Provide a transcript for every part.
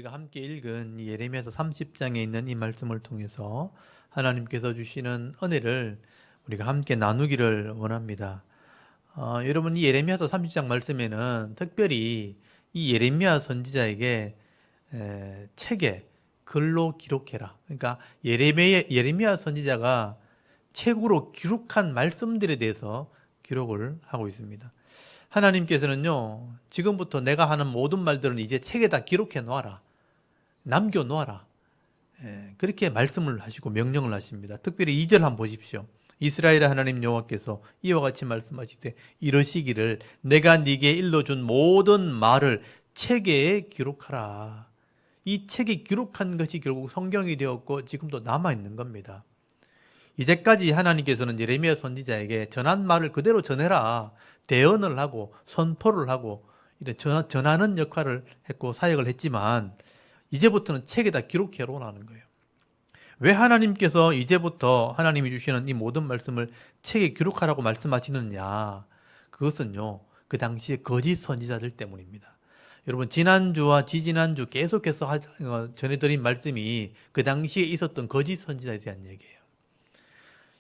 우리가 함께 읽은 이 예레미야서 30장에 있는 이 말씀을 통해서 하나님께서 주시는 은혜를 우리가 함께 나누기를 원합니다. 여러분, 이 예레미야서 30장 말씀에는 특별히 이 예레미야 선지자에게 책에 글로 기록해라. 그러니까 예레미야 선지자가 책으로 기록한 말씀들에 대해서 기록을 하고 있습니다. 하나님께서는요, 지금부터 내가 하는 모든 말들은 이제 책에다 기록해 놓아라. 남겨 놓아라. 그렇게 말씀을 하시고 명령을 하십니다. 특별히 2절 한번 보십시오. 이스라엘의 하나님 여호와께서 이와 같이 말씀하시되 이러시기를 내가 네게 일러준 모든 말을 책에 기록하라. 이 책에 기록한 것이 결국 성경이 되었고 지금도 남아있는 겁니다. 이제까지 하나님께서는 예레미야 선지자에게 전한 말을 그대로 전해라. 대언을 하고 선포를 하고 이런 전하는 역할을 했고 사역을 했지만 이제부터는 책에다 기록해 놓으라는 거예요. 왜 하나님께서 이제부터 하나님이 주시는 이 모든 말씀을 책에 기록하라고 말씀하시느냐? 그것은요, 그 당시에 거짓 선지자들 때문입니다. 여러분, 지난주와 지지난주 계속해서 전해드린 말씀이 그 당시에 있었던 거짓 선지자에 대한 얘기예요.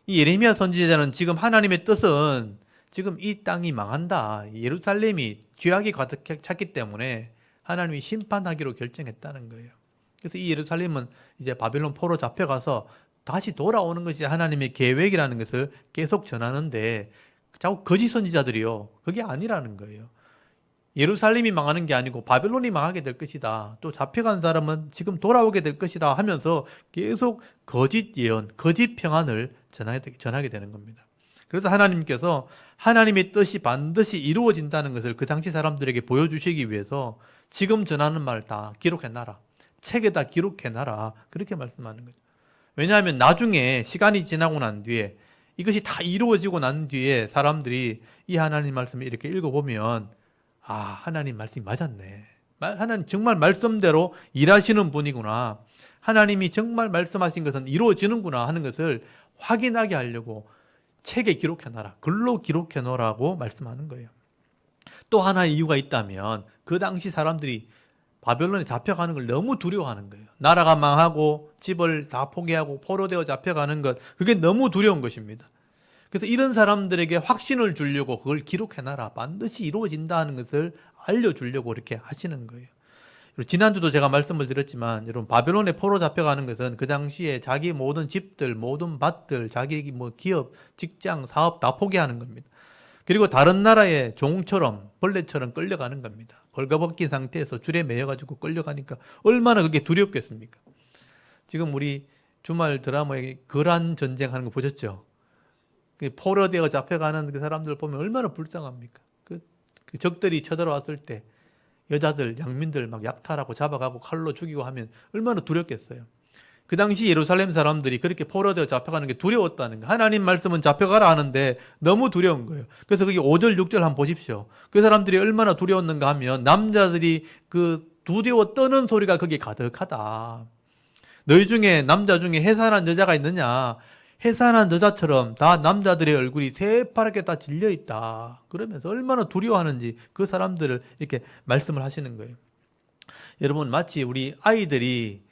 이 예레미야 선지자는 지금 하나님의 뜻은 지금 이 땅이 망한다. 예루살렘이 죄악이 가득 찼기 때문에 하나님이 심판하기로 결정했다는 거예요. 그래서 이 예루살렘은 이제 바벨론 포로 잡혀가서 다시 돌아오는 것이 하나님의 계획이라는 것을 계속 전하는데 자꾸 거짓 선지자들이요, 그게 아니라는 거예요. 예루살렘이 망하는 게 아니고 바벨론이 망하게 될 것이다. 또 잡혀간 사람은 지금 돌아오게 될 것이다 하면서 계속 거짓 예언, 거짓 평안을 전하게 되는 겁니다. 그래서 하나님께서 하나님의 뜻이 반드시 이루어진다는 것을 그 당시 사람들에게 보여주시기 위해서 지금 전하는 말 다 기록해놔라. 책에다 기록해놔라. 그렇게 말씀하는 거죠. 왜냐하면 나중에 시간이 지나고 난 뒤에 이것이 다 이루어지고 난 뒤에 사람들이 이 하나님 말씀을 이렇게 읽어보면 하나님 말씀이 맞았네. 하나님 정말 말씀대로 일하시는 분이구나. 하나님이 정말 말씀하신 것은 이루어지는구나 하는 것을 확인하게 하려고 책에 기록해놔라. 글로 기록해놓으라고 말씀하는 거예요. 또 하나의 이유가 있다면 그 당시 사람들이 바벨론에 잡혀가는 걸 너무 두려워하는 거예요. 나라가 망하고 집을 다 포기하고 포로되어 잡혀가는 것, 그게 너무 두려운 것입니다. 그래서 이런 사람들에게 확신을 주려고 그걸 기록해놔라. 반드시 이루어진다는 것을 알려주려고 이렇게 하시는 거예요. 지난주도 제가 말씀을 드렸지만 여러분, 바벨론에 포로 잡혀가는 것은 그 당시에 자기 모든 집들, 모든 밭들, 자기 기업, 직장, 사업 다 포기하는 겁니다. 그리고 다른 나라의 종처럼 벌레처럼 끌려가는 겁니다. 벌거벗긴 상태에서 줄에 매여가지고 끌려가니까 얼마나 그게 두렵겠습니까? 지금 우리 주말 드라마에 거란 전쟁 하는 거 보셨죠? 포로되어 잡혀가는 그 사람들 보면 얼마나 불쌍합니까? 그 적들이 쳐들어왔을 때 여자들, 양민들 막 약탈하고 잡아가고 칼로 죽이고 하면 얼마나 두렵겠어요. 그 당시 예루살렘 사람들이 그렇게 포로되어 잡혀가는 게 두려웠다는 거예요. 하나님 말씀은 잡혀가라 하는데 너무 두려운 거예요. 그래서 그게 5절, 6절 한번 보십시오. 그 사람들이 얼마나 두려웠는가 하면 남자들이 그 두려워 떠는 소리가 거기에 가득하다. 너희 중에 남자 중에 해산한 여자가 있느냐? 해산한 여자처럼 다 남자들의 얼굴이 새파랗게 다 질려있다. 그러면서 얼마나 두려워하는지 그 사람들을 이렇게 말씀을 하시는 거예요. 여러분, 마치 우리 아이들이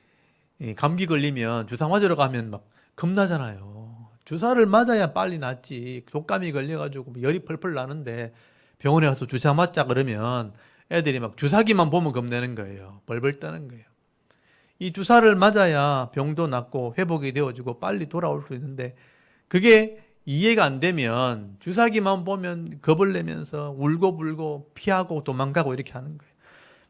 감기 걸리면 주사 맞으러 가면 막 겁나잖아요. 주사를 맞아야 빨리 낫지. 독감이 걸려가지고 열이 펄펄 나는데 병원에 가서 주사 맞자 그러면 애들이 막 주사기만 보면 겁내는 거예요. 벌벌 떠는 거예요. 이 주사를 맞아야 병도 낫고 회복이 되어지고 빨리 돌아올 수 있는데 그게 이해가 안 되면 주사기만 보면 겁을 내면서 울고불고 피하고 도망가고 이렇게 하는 거예요.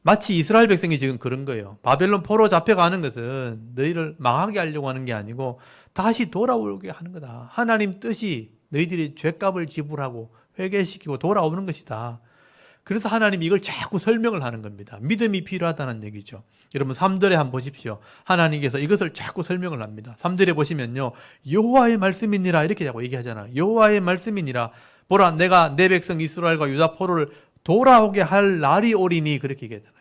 마치 이스라엘 백성이 지금 그런 거예요. 바벨론 포로 잡혀가는 것은 너희를 망하게 하려고 하는 게 아니고 다시 돌아오게 하는 거다. 하나님 뜻이 너희들이 죄값을 지불하고 회개시키고 돌아오는 것이다. 그래서 하나님이 이걸 자꾸 설명을 하는 겁니다. 믿음이 필요하다는 얘기죠. 여러분 3절에 한번 보십시오. 하나님께서 이것을 자꾸 설명을 합니다. 3절에 보시면요, 여호와의 말씀이니라 이렇게 자꾸 얘기하잖아요. 여호와의 말씀이니라. 보라, 내가 내 백성 이스라엘과 유다 포로를 돌아오게 할 날이 오리니 그렇게 얘기하잖아요.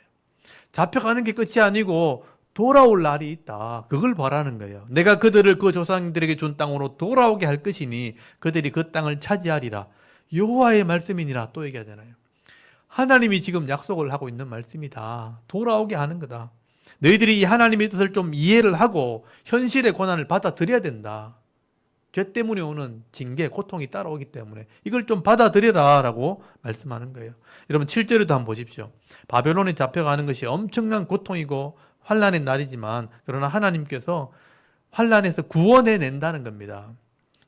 잡혀가는 게 끝이 아니고 돌아올 날이 있다. 그걸 바라는 거예요. 내가 그들을 그 조상들에게 준 땅으로 돌아오게 할 것이니 그들이 그 땅을 차지하리라. 여호와의 말씀이니라 또 얘기하잖아요. 하나님이 지금 약속을 하고 있는 말씀이다. 돌아오게 하는 거다. 너희들이 이 하나님의 뜻을 좀 이해를 하고 현실의 고난을 받아들여야 된다. 죄 때문에 오는 징계, 고통이 따라오기 때문에 이걸 좀 받아들여라 라고 말씀하는 거예요. 여러분 7절에도 한번 보십시오. 바벨론에 잡혀가는 것이 엄청난 고통이고 환난의 날이지만 그러나 하나님께서 환난에서 구원해낸다는 겁니다.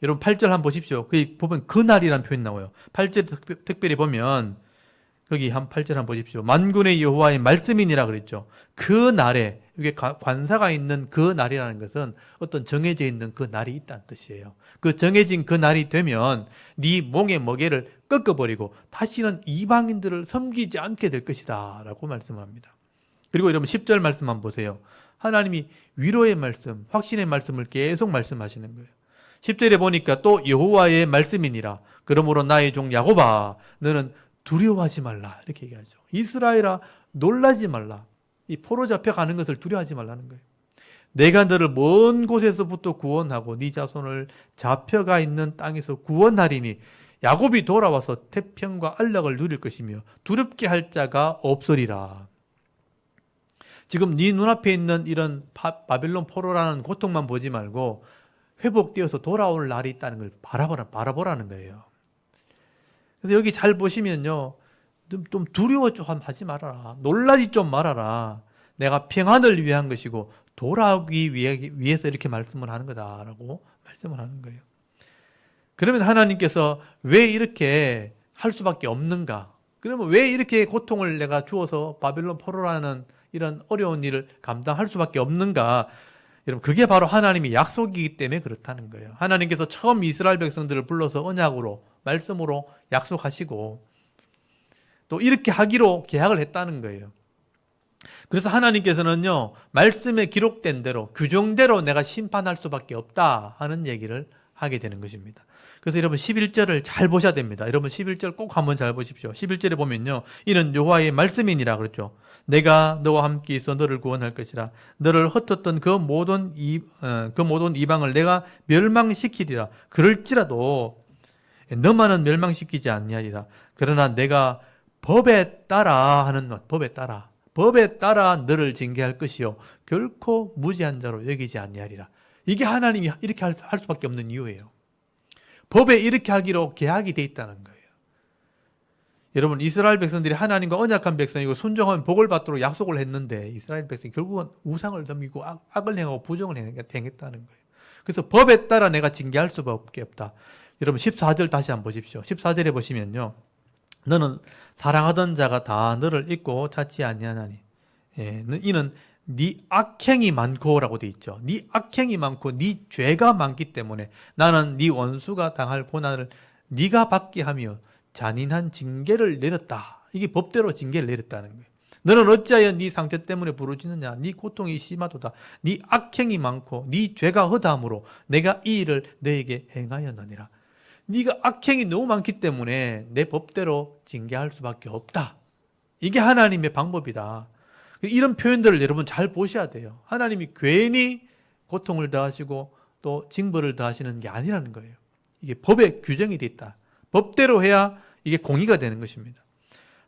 여러분 8절 한번 보십시오. 거기 보면 그날이라는 표현이 나와요. 8절 특별히 보면 거기 한 8절 한번 보십시오. 만군의 여호와의 말씀이니라 그랬죠. 그 날에, 이게 관사가 있는 그 날이라는 것은 어떤 정해져 있는 그 날이 있다는 뜻이에요. 그 정해진 그 날이 되면 네 몽의 멍에를 꺾어버리고 다시는 이방인들을 섬기지 않게 될 것이다 라고 말씀합니다. 그리고 여러분 10절 말씀 한번 보세요. 하나님이 위로의 말씀, 확신의 말씀을 계속 말씀하시는 거예요. 10절에 보니까 또 여호와의 말씀이니라. 그러므로 나의 종 야곱아 너는 두려워하지 말라 이렇게 얘기하죠. 이스라엘아 놀라지 말라. 이 포로 잡혀가는 것을 두려워하지 말라는 거예요. 내가 너를 먼 곳에서부터 구원하고 네 자손을 잡혀가 있는 땅에서 구원하리니 야곱이 돌아와서 태평과 안락을 누릴 것이며 두렵게 할 자가 없으리라. 지금 네 눈앞에 있는 이런 바벨론 포로라는 고통만 보지 말고 회복되어서 돌아올 날이 있다는 걸 바라보라는 거예요. 그래서 여기 잘 보시면요. 좀 두려워 좀 하지 말아라. 놀라지 좀 말아라. 내가 평안을 위한 것이고 돌아오기 위해서 이렇게 말씀을 하는 거다라고 말씀을 하는 거예요. 그러면 하나님께서 왜 이렇게 할 수밖에 없는가? 그러면 왜 이렇게 고통을 내가 주어서 바벨론 포로라는 이런 어려운 일을 감당할 수밖에 없는가? 여러분 그게 바로 하나님의 약속이기 때문에 그렇다는 거예요. 하나님께서 처음 이스라엘 백성들을 불러서 언약으로 말씀으로 약속하시고 또 이렇게 하기로 계약을 했다는 거예요. 그래서 하나님께서는요 말씀에 기록된 대로 규정대로 내가 심판할 수밖에 없다 하는 얘기를 하게 되는 것입니다. 그래서 여러분 11절을 잘 보셔야 됩니다. 여러분 11절 꼭 한번 잘 보십시오. 11절에 보면요 이는 여호와의 말씀이니라 그랬죠. 내가 너와 함께 있어 너를 구원할 것이라. 너를 흩었던 그 모든 이방을 내가 멸망시키리라. 그럴지라도 너만은 멸망시키지 아니하리라. 그러나 내가 법에 따라 법에 따라 너를 징계할 것이요 결코 무지한 자로 여기지 아니하리라. 이게 하나님이 이렇게 할 수밖에 없는 이유예요. 법에 이렇게 하기로 계약이 돼 있다는 거예요. 여러분 이스라엘 백성들이 하나님과 언약한 백성이고 순종하면 복을 받도록 약속을 했는데 이스라엘 백성이 결국은 우상을 섬기고 악을 행하고 부정을 행했다는 거예요. 그래서 법에 따라 내가 징계할 수밖에 없다. 여러분 14절 다시 한번 보십시오. 14절에 보시면요. 너는 사랑하던 자가 다 너를 잊고 찾지 아니하나니 이는 네 악행이 많고라고 돼 있죠. 네 악행이 많고 네 죄가 많기 때문에 나는 네 원수가 당할 고난을 네가 받게 하며 잔인한 징계를 내렸다. 이게 법대로 징계를 내렸다는 거예요. 너는 어찌하여 네 상처 때문에 부르짖느냐? 네 고통이 심하도다. 네 악행이 많고 네 죄가 허다함으로 내가 이 일을 너에게 행하였느니라. 네가 악행이 너무 많기 때문에 내 법대로 징계할 수밖에 없다. 이게 하나님의 방법이다. 이런 표현들을 여러분 잘 보셔야 돼요. 하나님이 괜히 고통을 더하시고 또 징벌을 더하시는 게 아니라는 거예요. 이게 법에 규정이 돼 있다. 법대로 해야 이게 공의가 되는 것입니다.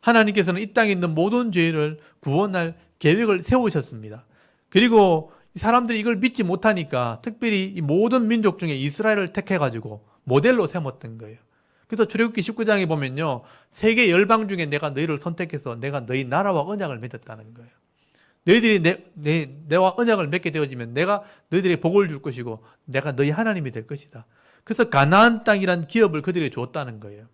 하나님께서는 이 땅에 있는 모든 죄를 구원할 계획을 세우셨습니다. 그리고 사람들이 이걸 믿지 못하니까 특별히 이 모든 민족 중에 이스라엘을 택해가지고 모델로 삼았던 거예요. 그래서 출애굽기 19장에 보면요. 세계 열방 중에 내가 너희를 선택해서 내가 너희 나라와 언약을 맺었다는 거예요. 너희들이 내와 언약을 맺게 되어지면 내가 너희들에게 복을 줄 것이고 내가 너희 하나님이 될 것이다. 그래서 가나안 땅이란 기업을 그들에게 줬다는 거예요.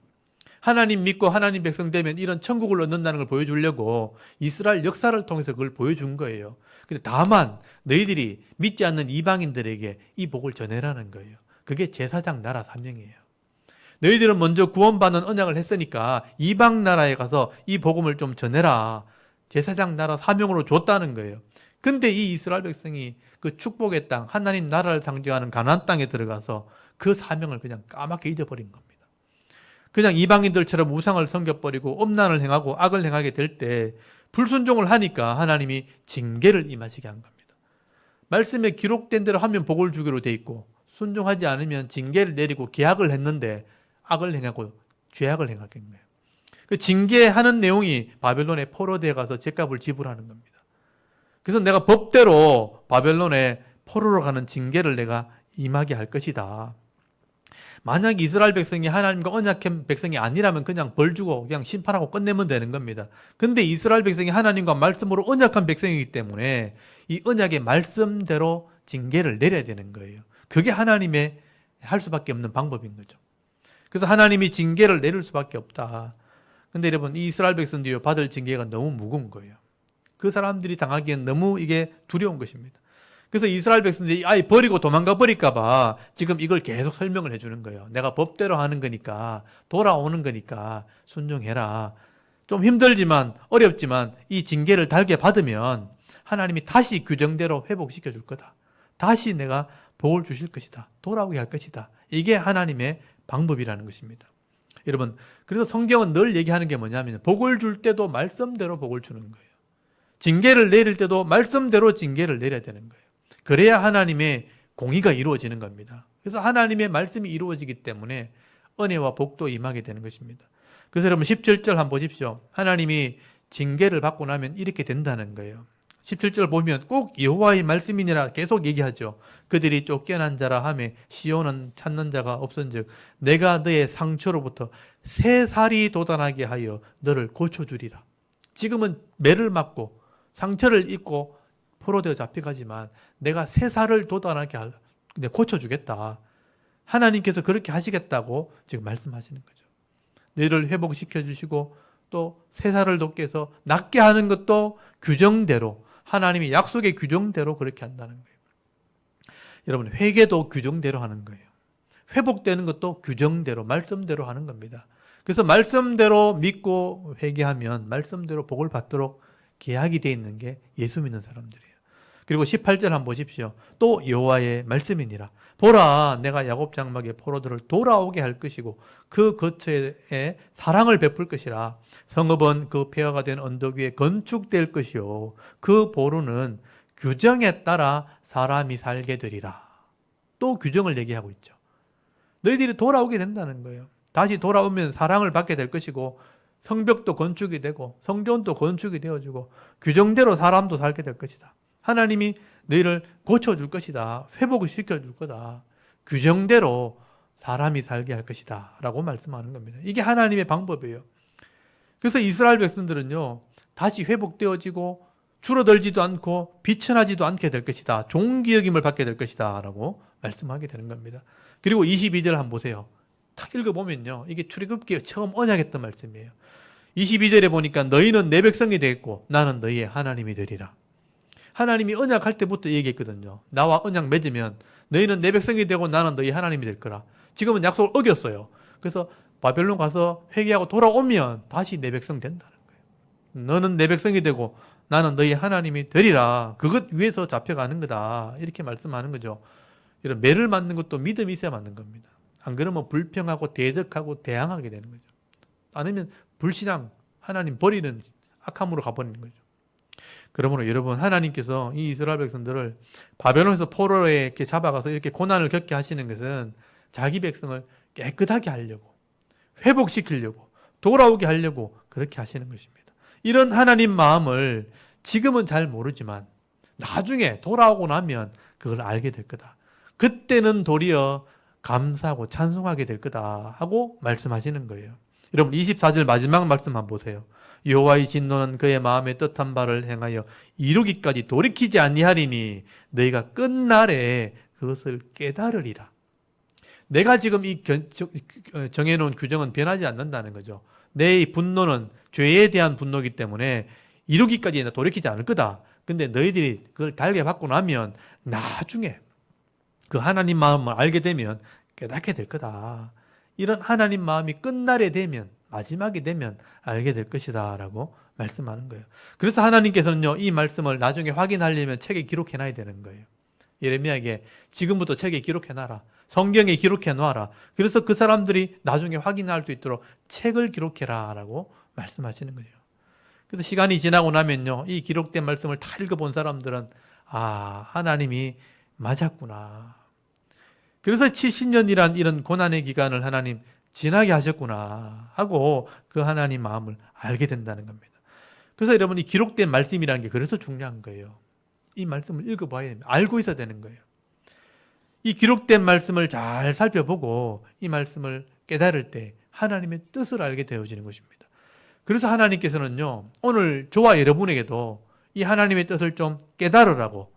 하나님 믿고 하나님 백성 되면 이런 천국을 얻는다는 걸 보여주려고 이스라엘 역사를 통해서 그걸 보여준 거예요. 근데 다만 너희들이 믿지 않는 이방인들에게 이 복을 전해라는 거예요. 그게 제사장 나라 사명이에요. 너희들은 먼저 구원받는 언약을 했으니까 이방 나라에 가서 이 복음을 좀 전해라. 제사장 나라 사명으로 줬다는 거예요. 근데 이 이스라엘 백성이 그 축복의 땅, 하나님 나라를 상징하는 가나안 땅에 들어가서 그 사명을 그냥 까맣게 잊어버린 겁니다. 그냥 이방인들처럼 우상을 섬겨버리고 엄난을 행하고 악을 행하게 될 때 불순종을 하니까 하나님이 징계를 임하시게 한 겁니다. 말씀에 기록된 대로 하면 복을 주기로 돼 있고 순종하지 않으면 징계를 내리고 계약을 했는데 악을 행하고 죄악을 행하게 된 거예요. 그 징계하는 내용이 바벨론의 포로대에 가서 죗값을 지불하는 겁니다. 그래서 내가 법대로 바벨론에 포로로 가는 징계를 내가 임하게 할 것이다. 만약 이스라엘 백성이 하나님과 언약한 백성이 아니라면 그냥 벌 주고 그냥 심판하고 끝내면 되는 겁니다. 근데 이스라엘 백성이 하나님과 말씀으로 언약한 백성이기 때문에 이 언약의 말씀대로 징계를 내려야 되는 거예요. 그게 하나님의 할 수밖에 없는 방법인 거죠. 그래서 하나님이 징계를 내릴 수밖에 없다. 근데 여러분, 이 이스라엘 백성들이 받을 징계가 너무 무거운 거예요. 그 사람들이 당하기엔 너무 이게 두려운 것입니다. 그래서 이스라엘 백성들이 아예 버리고 도망가 버릴까봐 지금 이걸 계속 설명을 해주는 거예요. 내가 법대로 하는 거니까, 돌아오는 거니까 순종해라. 좀 힘들지만, 어렵지만 이 징계를 달게 받으면 하나님이 다시 규정대로 회복시켜 줄 거다. 다시 내가 복을 주실 것이다. 돌아오게 할 것이다. 이게 하나님의 방법이라는 것입니다. 여러분, 그래서 성경은 늘 얘기하는 게 뭐냐면 복을 줄 때도 말씀대로 복을 주는 거예요. 징계를 내릴 때도 말씀대로 징계를 내려야 되는 거예요. 그래야 하나님의 공의가 이루어지는 겁니다. 그래서 하나님의 말씀이 이루어지기 때문에 은혜와 복도 임하게 되는 것입니다. 그래서 여러분 17절 한번 보십시오. 하나님이 징계를 받고 나면 이렇게 된다는 거예요. 17절 보면 꼭 여호와의 말씀이니라 계속 얘기하죠. 그들이 쫓겨난 자라 하며 시온은 찾는 자가 없은즉 내가 너의 상처로부터 새 살이 돋아나게 하여 너를 고쳐주리라. 지금은 매를 맞고 상처를 입고 포로되어 잡혀가지만 내가 새 살을 돋아나게 고쳐주겠다. 하나님께서 그렇게 하시겠다고 지금 말씀하시는 거죠. 너희를 회복시켜 주시고 또 새 살을 돋게 해서 낫게 하는 것도 규정대로, 하나님이 약속의 규정대로 그렇게 한다는 거예요. 여러분, 회개도 규정대로 하는 거예요. 회복되는 것도 규정대로, 말씀대로 하는 겁니다. 그래서 말씀대로 믿고 회개하면 말씀대로 복을 받도록 계약이 되어 있는 게 예수 믿는 사람들이에요. 그리고 18절 한번 보십시오. 또 여호와의 말씀이니라. 보라, 내가 야곱 장막의 포로들을 돌아오게 할 것이고 그 거처에 사랑을 베풀 것이라. 성읍은 그 폐허가 된 언덕 위에 건축될 것이요 그 보루는 규정에 따라 사람이 살게 되리라. 또 규정을 얘기하고 있죠. 너희들이 돌아오게 된다는 거예요. 다시 돌아오면 사랑을 받게 될 것이고 성벽도 건축이 되고 성전도 건축이 되어지고 규정대로 사람도 살게 될 것이다. 하나님이 너희를 고쳐줄 것이다. 회복을 시켜줄 거다. 규정대로 사람이 살게 할 것이다 라고 말씀하는 겁니다. 이게 하나님의 방법이에요. 그래서 이스라엘 백성들은요, 다시 회복되어지고 줄어들지도 않고 비천하지도 않게 될 것이다. 종기 여김을 받게 될 것이다 라고 말씀하게 되는 겁니다. 그리고 22절 한번 보세요. 딱 읽어보면요, 이게 출애굽기에 처음 언약했던 말씀이에요. 22절에 보니까 너희는 내 백성이 되겠고 나는 너희의 하나님이 되리라. 하나님이 언약할 때부터 얘기했거든요. 나와 언약 맺으면 너희는 내 백성이 되고 나는 너희 하나님이 될 거라. 지금은 약속을 어겼어요. 그래서 바벨론 가서 회개하고 돌아오면 다시 내 백성 된다는 거예요. 너는 내 백성이 되고 나는 너희 하나님이 되리라. 그것 위해서 잡혀가는 거다. 이렇게 말씀하는 거죠. 이런 매를 맞는 것도 믿음이 있어야 맞는 겁니다. 안 그러면 불평하고 대적하고 대항하게 되는 거죠. 아니면 불신앙, 하나님 버리는 악함으로 가버리는 거죠. 그러므로 여러분, 하나님께서 이 이스라엘 백성들을 바벨론에서 포로에 이렇게 잡아가서 이렇게 고난을 겪게 하시는 것은 자기 백성을 깨끗하게 하려고, 회복시키려고, 돌아오게 하려고 그렇게 하시는 것입니다. 이런 하나님 마음을 지금은 잘 모르지만 나중에 돌아오고 나면 그걸 알게 될 거다. 그때는 도리어 감사하고 찬송하게 될 거다 하고 말씀하시는 거예요. 여러분 24절 마지막 말씀 한번 보세요. 여호와의 진노는 그의 마음에 뜻한 바를 행하여 이루기까지 돌이키지 아니하리니 너희가 끝날에 그것을 깨달으리라. 내가 지금 이 정해놓은 규정은 변하지 않는다는 거죠. 내 분노는 죄에 대한 분노이기 때문에 이루기까지 돌이키지 않을 거다. 근데 너희들이 그걸 달게 받고 나면 나중에 그 하나님 마음을 알게 되면 깨닫게 될 거다. 이런 하나님 마음이 끝날에 되면, 마지막이 되면 알게 될 것이다 라고 말씀하는 거예요. 그래서 하나님께서는요, 이 말씀을 나중에 확인하려면 책에 기록해놔야 되는 거예요. 예레미야에게 지금부터 책에 기록해놔라. 성경에 기록해놔라. 그래서 그 사람들이 나중에 확인할 수 있도록 책을 기록해라 라고 말씀하시는 거예요. 그래서 시간이 지나고 나면요, 이 기록된 말씀을 다 읽어본 사람들은 하나님이 맞았구나. 그래서 70년이란 이런 고난의 기간을 하나님 지나게 하셨구나 하고 그 하나님 마음을 알게 된다는 겁니다. 그래서 여러분이 기록된 말씀이라는 게 그래서 중요한 거예요. 이 말씀을 읽어봐야 됩니다. 알고 있어야 되는 거예요. 이 기록된 말씀을 잘 살펴보고 이 말씀을 깨달을 때 하나님의 뜻을 알게 되어지는 것입니다. 그래서 하나님께서는요, 오늘 저와 여러분에게도 이 하나님의 뜻을 좀 깨달으라고,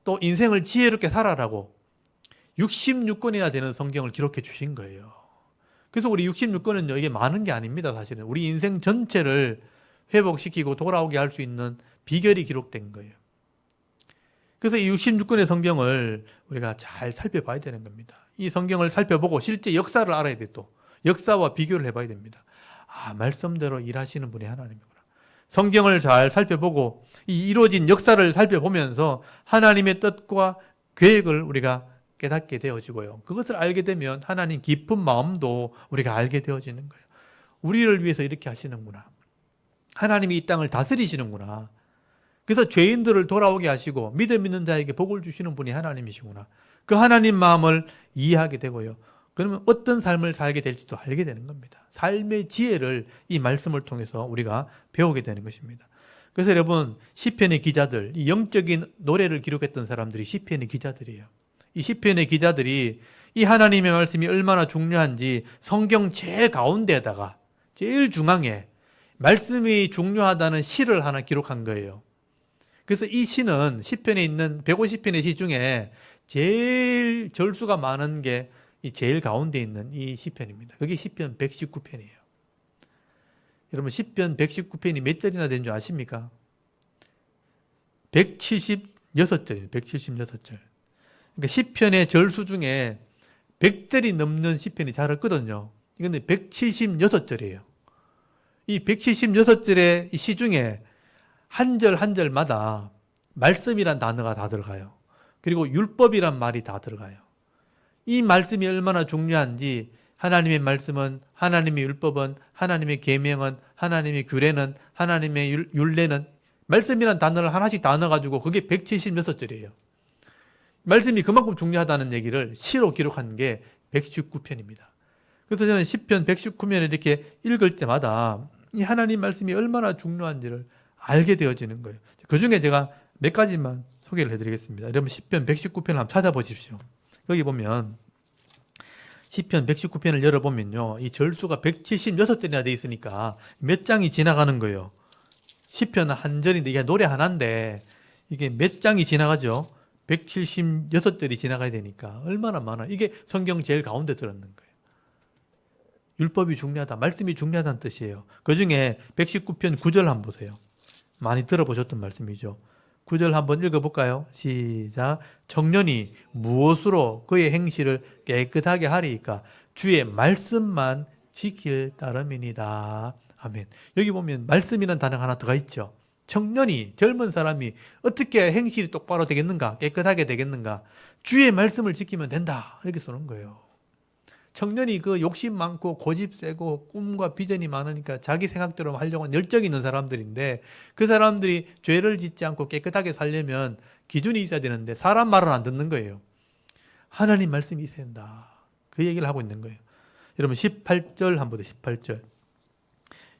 또 인생을 지혜롭게 살아라고 66권이나 되는 성경을 기록해 주신 거예요. 그래서 우리 66권은요, 이게 많은 게 아닙니다. 사실은 우리 인생 전체를 회복시키고 돌아오게 할 수 있는 비결이 기록된 거예요. 그래서 이 66권의 성경을 우리가 잘 살펴봐야 되는 겁니다. 이 성경을 살펴보고 실제 역사를 알아야 돼. 또 역사와 비교를 해봐야 됩니다. 아, 말씀대로 일하시는 분이 하나님이구나. 성경을 잘 살펴보고 이 이루어진 역사를 살펴보면서 하나님의 뜻과 계획을 우리가 깨닫게 되어지고요. 그것을 알게 되면 하나님 깊은 마음도 우리가 알게 되어지는 거예요. 우리를 위해서 이렇게 하시는구나. 하나님이 이 땅을 다스리시는구나. 그래서 죄인들을 돌아오게 하시고 믿음 있는 자에게 복을 주시는 분이 하나님이시구나. 그 하나님 마음을 이해하게 되고요. 그러면 어떤 삶을 살게 될지도 알게 되는 겁니다. 삶의 지혜를 이 말씀을 통해서 우리가 배우게 되는 것입니다. 그래서 여러분, 시편의 기자들, 이 영적인 노래를 기록했던 사람들이 시편의 기자들이에요. 이 시편의 기자들이 이 하나님의 말씀이 얼마나 중요한지 성경 제일 가운데에다가 제일 중앙에 말씀이 중요하다는 시를 하나 기록한 거예요. 그래서 이 시는 시편에 있는 150편의 시 중에 제일 절수가 많은 게 이 제일 가운데 있는 이 시편입니다. 그게 시편 119편이에요. 여러분, 시편 119편이 몇 절이나 되는 줄 아십니까? 176절이에요. 176절. 그러니까 시편의 절수 중에 100절이 넘는 시편이 잘 없거든요. 이건데 176절이에요. 이 176절의 이 시 중에 한 절 한 절마다 말씀이란 단어가 다 들어가요. 그리고 율법이란 말이 다 들어가요. 이 말씀이 얼마나 중요한지 하나님의 말씀은, 하나님의 율법은, 하나님의 계명은, 하나님의 규례는, 하나님의 율례는 말씀이란 단어를 하나씩 다 넣어가지고 그게 176절이에요. 말씀이 그만큼 중요하다는 얘기를 시로 기록한 게 119편입니다. 그래서 저는 시편 119편을 이렇게 읽을 때마다 이 하나님 말씀이 얼마나 중요한지를 알게 되어지는 거예요. 그 중에 제가 몇 가지만 소개를 해드리겠습니다. 여러분, 시편 119편을 한번 찾아보십시오. 여기 보면 시편 119편을 열어보면요, 이 절수가 176절이나 돼 있으니까 몇 장이 지나가는 거예요. 시편 한 절인데 이게 노래 하나인데 이게 몇 장이 지나가죠? 176절이 지나가야 되니까 얼마나 많아. 이게 성경 제일 가운데 들었는 거예요. 율법이 중요하다, 말씀이 중요하다는 뜻이에요. 그 중에 119편 9절 한번 보세요. 많이 들어보셨던 말씀이죠. 9절 한번 읽어볼까요? 시작. 청년이 무엇으로 그의 행실을 깨끗하게 하리이까? 주의 말씀만 지킬 따름이니다. 아멘. 여기 보면 말씀이라는 단어가 하나 들어가 있죠. 청년이, 젊은 사람이 어떻게 행실이 똑바로 되겠는가? 깨끗하게 되겠는가? 주의 말씀을 지키면 된다. 이렇게 쓰는 거예요. 청년이 그 욕심 많고 고집 세고 꿈과 비전이 많으니까 자기 생각대로 하려고 하는 열정이 있는 사람들인데, 그 사람들이 죄를 짓지 않고 깨끗하게 살려면 기준이 있어야 되는데 사람 말은 안 듣는 거예요. 하나님 말씀이 있어야 된다. 그 얘기를 하고 있는 거예요. 여러분, 18절 한번 보세요. 18절.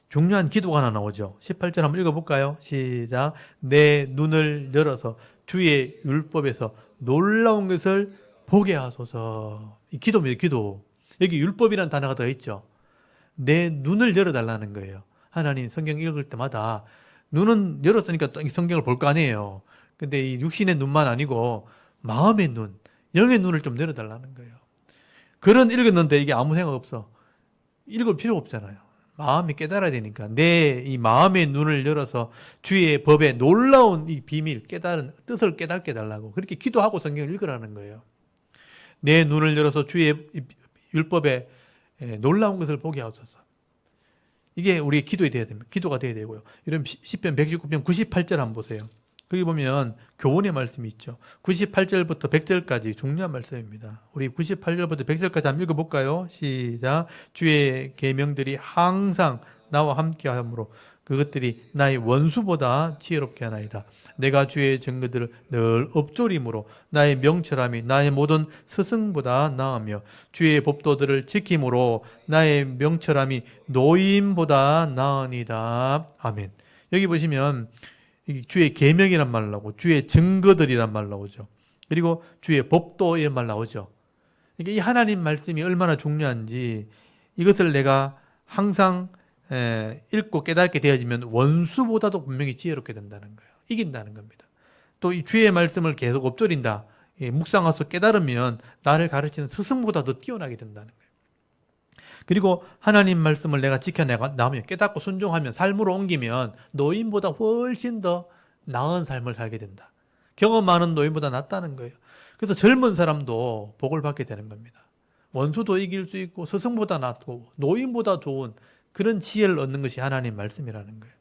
중요한 기도가 하나 나오죠. 18절 한번 읽어볼까요? 시작. 내 눈을 열어서 주의 율법에서 놀라운 것을 보게 하소서. 이 기도입니다. 기도. 여기 율법이라는 단어가 들어있죠. 내 눈을 열어달라는 거예요. 하나님 성경 읽을 때마다 눈은 열었으니까 또 성경을 볼 거 아니에요. 근데 이 육신의 눈만 아니고 마음의 눈, 영의 눈을 좀 열어달라는 거예요. 글은 읽었는데 이게 아무 생각 없어. 읽을 필요 없잖아요. 마음이 깨달아야 되니까 내 이 마음의 눈을 열어서 주의 법의 놀라운 이 비밀, 깨달은 뜻을 깨닫게 해달라고 그렇게 기도하고 성경을 읽으라는 거예요. 내 눈을 열어서 주의 율법에 놀라운 것을 보게 하소서. 이게 우리의 기도가 돼야 됩니다. 기도가 돼야 되고요. 이런 시편 119편 98절 한번 보세요. 거기 보면 교훈의 말씀이 있죠. 98절부터 100절까지 중요한 말씀입니다. 우리 98절부터 100절까지 한번 읽어볼까요? 시작. 주의 계명들이 항상 나와 함께하므로 그것들이 나의 원수보다 지혜롭게 하나이다. 내가 주의 증거들을 늘 엎조림으로 나의 명철함이 나의 모든 스승보다 나으며 주의 법도들을 지킴으로 나의 명철함이 노인보다 나으니다. 아멘. 여기 보시면 이게 주의 계명이란 말 나오고 주의 증거들이란 말 나오죠. 그리고 주의 법도 이런 말 나오죠. 그러니까 이 하나님 말씀이 얼마나 중요한지 이것을 내가 항상 읽고 깨닫게 되어지면 원수보다도 분명히 지혜롭게 된다는 거예요. 이긴다는 겁니다. 또 이 주의 말씀을 계속 엎조린다. 묵상해서 깨달으면 나를 가르치는 스승보다 더 뛰어나게 된다는 거예요. 그리고 하나님 말씀을 내가 지켜나가면 깨닫고 순종하면 삶으로 옮기면 노인보다 훨씬 더 나은 삶을 살게 된다. 경험 많은 노인보다 낫다는 거예요. 그래서 젊은 사람도 복을 받게 되는 겁니다. 원수도 이길 수 있고 스승보다 낫고 노인보다 좋은 그런 지혜를 얻는 것이 하나님 말씀이라는 거예요.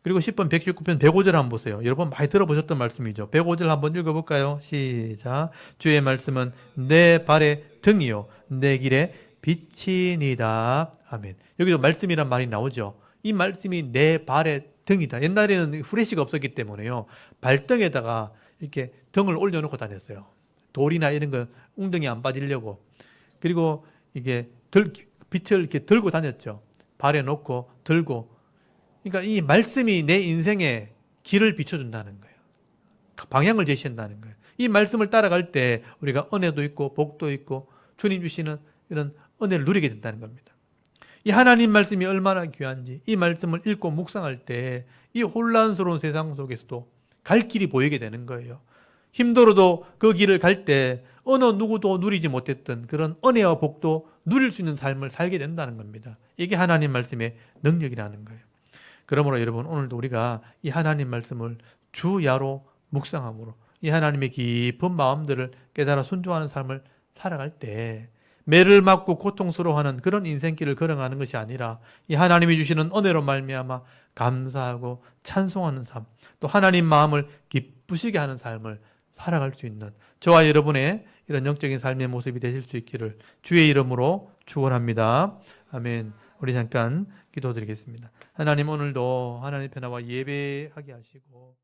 그리고 10번 119편 105절 한번 보세요. 여러분 많이 들어보셨던 말씀이죠. 105절 한번 읽어볼까요? 시작. 주의 말씀은 내 발의 등이요 내 길의 빛이니다. 아멘. 여기도 말씀이란 말이 나오죠. 이 말씀이 내 발의 등이다. 옛날에는 후레쉬가 없었기 때문에요. 발등에다가 이렇게 등을 올려놓고 다녔어요. 돌이나 이런 거 웅덩이 안 빠지려고. 그리고 이게 빛을 이렇게 들고 다녔죠. 발에 놓고 들고. 그러니까 이 말씀이 내 인생에 길을 비춰준다는 거예요. 방향을 제시한다는 거예요. 이 말씀을 따라갈 때 우리가 은혜도 있고 복도 있고 주님 주시는 이런 은혜를 누리게 된다는 겁니다. 이 하나님 말씀이 얼마나 귀한지 이 말씀을 읽고 묵상할 때 이 혼란스러운 세상 속에서도 갈 길이 보이게 되는 거예요. 힘들어도 그 길을 갈 때 어느 누구도 누리지 못했던 그런 은혜와 복도 누릴 수 있는 삶을 살게 된다는 겁니다. 이게 하나님 말씀의 능력이라는 거예요. 그러므로 여러분 오늘도 우리가 이 하나님 말씀을 주야로 묵상함으로 이 하나님의 깊은 마음들을 깨달아 순종하는 삶을 살아갈 때 매를 맞고 고통스러워하는 그런 인생길을 걸어가는 것이 아니라 이 하나님이 주시는 은혜로 말미암아 감사하고 찬송하는 삶, 또 하나님 마음을 기쁘시게 하는 삶을 살아갈 수 있는 저와 여러분의 이런 영적인 삶의 모습이 되실 수 있기를 주의 이름으로 축원합니다. 아멘. 우리 잠깐 기도드리겠습니다. 하나님 오늘도 하나님의 나와 예배하게 하시고